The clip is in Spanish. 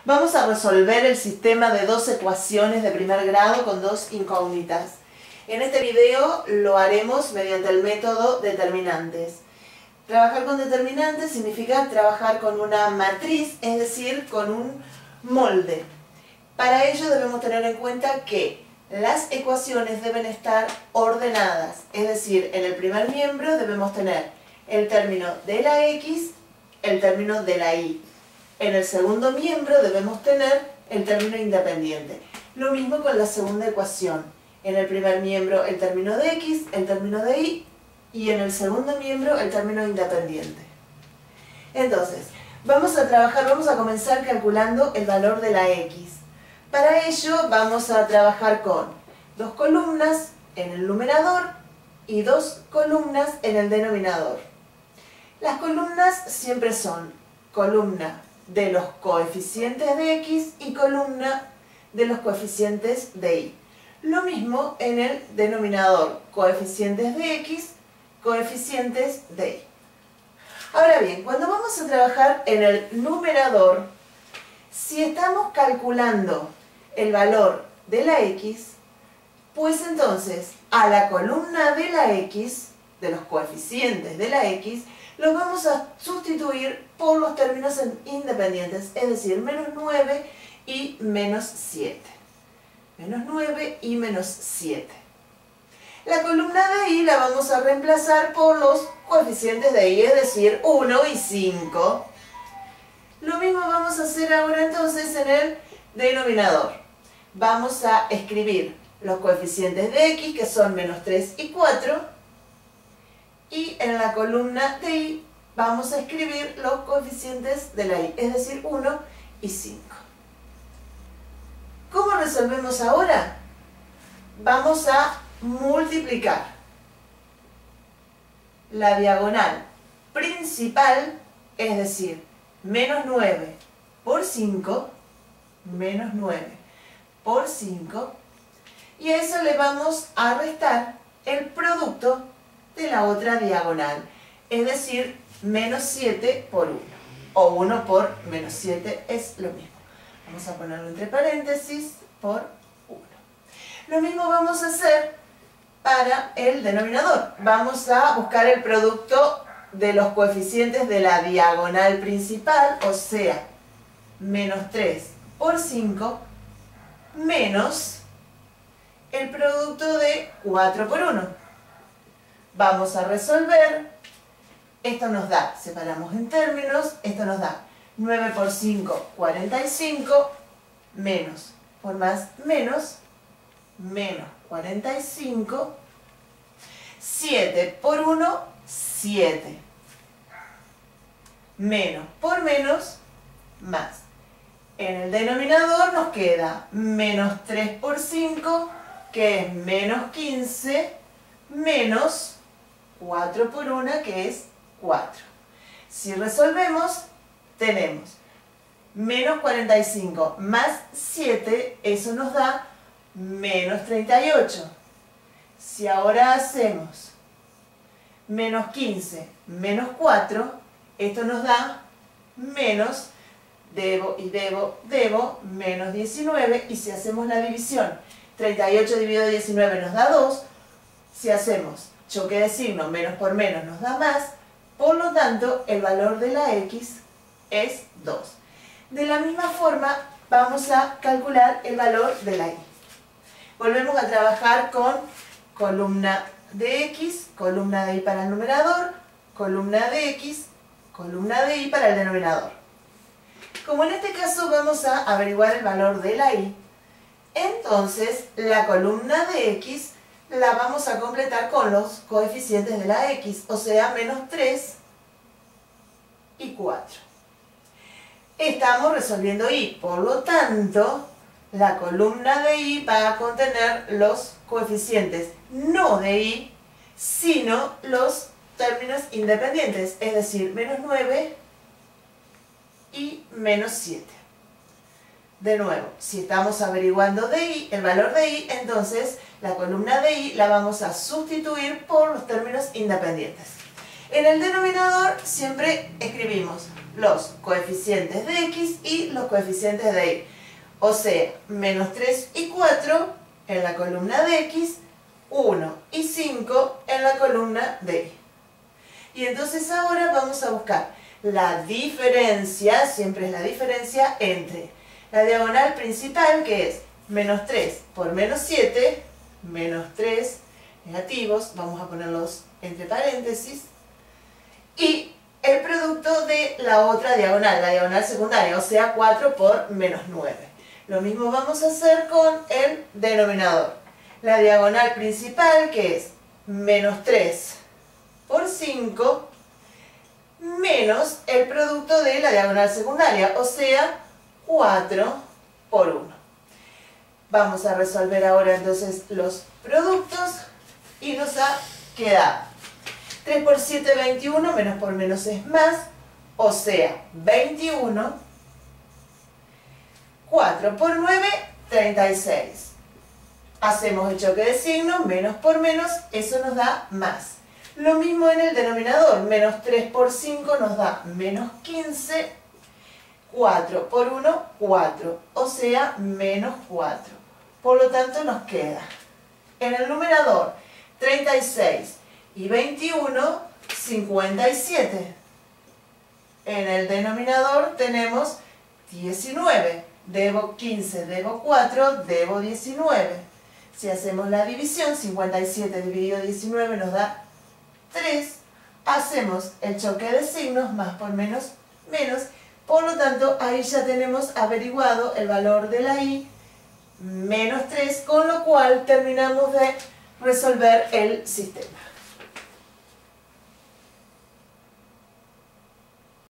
Vamos a resolver el sistema de dos ecuaciones de primer grado con dos incógnitas. En este video lo haremos mediante el método determinantes. Trabajar con determinantes significa trabajar con una matriz, es decir, con un molde. Para ello debemos tener en cuenta que las ecuaciones deben estar ordenadas, es decir, en el primer miembro debemos tener el término de la x, el término de la y. En el segundo miembro debemos tener el término independiente. Lo mismo con la segunda ecuación. En el primer miembro el término de x, el término de y, y en el segundo miembro el término independiente. Entonces, vamos a comenzar calculando el valor de la x. Para ello vamos a trabajar con dos columnas en el numerador y dos columnas en el denominador. Las columnas siempre son columna de los coeficientes de x y columna de los coeficientes de y. Lo mismo en el denominador, coeficientes de x, coeficientes de y. Ahora bien, cuando vamos a trabajar en el numerador, si estamos calculando el valor de la x, pues entonces a la columna de la x, de los coeficientes de la x, los vamos a sustituir por los términos independientes, es decir, menos 9 y menos 7. Menos 9 y menos 7. La columna de y la vamos a reemplazar por los coeficientes de y, es decir, 1 y 5. Lo mismo vamos a hacer ahora entonces en el denominador. Vamos a escribir los coeficientes de x, que son menos 3 y 4. Y en la columna de y vamos a escribir los coeficientes de la y, es decir, 1 y 5. ¿Cómo resolvemos ahora? Vamos a multiplicar la diagonal principal, es decir, menos 9 por 5, menos 9 por 5, y a eso le vamos a restar el producto de la otra diagonal, es decir, menos 7 por 1, o 1 por menos 7 es lo mismo. Vamos a ponerlo entre paréntesis por 1. Lo mismo vamos a hacer para el denominador. Vamos a buscar el producto de los coeficientes de la diagonal principal, o sea, menos 3 por 5, menos el producto de 4 por 1. Vamos a resolver. Esto nos da, separamos en términos, esto nos da 9 por 5, 45, menos, por más, menos 45, 7 por 1, 7, menos por menos, más. En el denominador nos queda menos 3 por 5, que es menos 15, menos 4 por 1, que es 4. Si resolvemos, tenemos menos 45 más 7, eso nos da menos 38. Si ahora hacemos menos 15 menos 4, esto nos da menos, debo, menos 19, y si hacemos la división, 38 dividido 19 nos da 2, si hacemos choque de signo, menos por menos nos da más, por lo tanto el valor de la x es 2. De la misma forma vamos a calcular el valor de la y. Volvemos a trabajar con columna de x, columna de y para el numerador, columna de x, columna de y para el denominador. Como en este caso vamos a averiguar el valor de la y, entonces la columna de x la vamos a completar con los coeficientes de la x, o sea, menos 3 y 4. Estamos resolviendo y, por lo tanto, la columna de y va a contener los coeficientes no de y, sino los términos independientes, es decir, menos 9 y menos 7. De nuevo, si estamos averiguando de y, el valor de y, entonces la columna de y la vamos a sustituir por los términos independientes. En el denominador siempre escribimos los coeficientes de x y los coeficientes de y. O sea, menos 3 y 4 en la columna de x, 1 y 5 en la columna de y. Y entonces ahora vamos a buscar la diferencia, siempre es la diferencia entre la diagonal principal, que es menos 3 por menos 7, menos 3 negativos, vamos a ponerlos entre paréntesis, y el producto de la otra diagonal, la diagonal secundaria, o sea 4 por menos 9. Lo mismo vamos a hacer con el denominador. La diagonal principal, que es menos 3 por 5, menos el producto de la diagonal secundaria, o sea 4 por 1. Vamos a resolver ahora entonces los productos y nos ha quedado 3 por 7, 21, menos por menos es más, o sea 21. 4 por 9, 36. Hacemos el choque de signos, menos por menos, eso nos da más. Lo mismo en el denominador, menos 3 por 5 nos da menos 15, 4 por 1, 4, o sea, menos 4. Por lo tanto, nos queda en el numerador 36 y 21, 57. En el denominador tenemos 19. Debo 15, debo 4, debo 19. Si hacemos la división, 57 dividido 19 nos da 3. Hacemos el choque de signos, más por menos, menos. Por lo tanto, ahí ya tenemos averiguado el valor de la y, menos 3, con lo cual terminamos de resolver el sistema.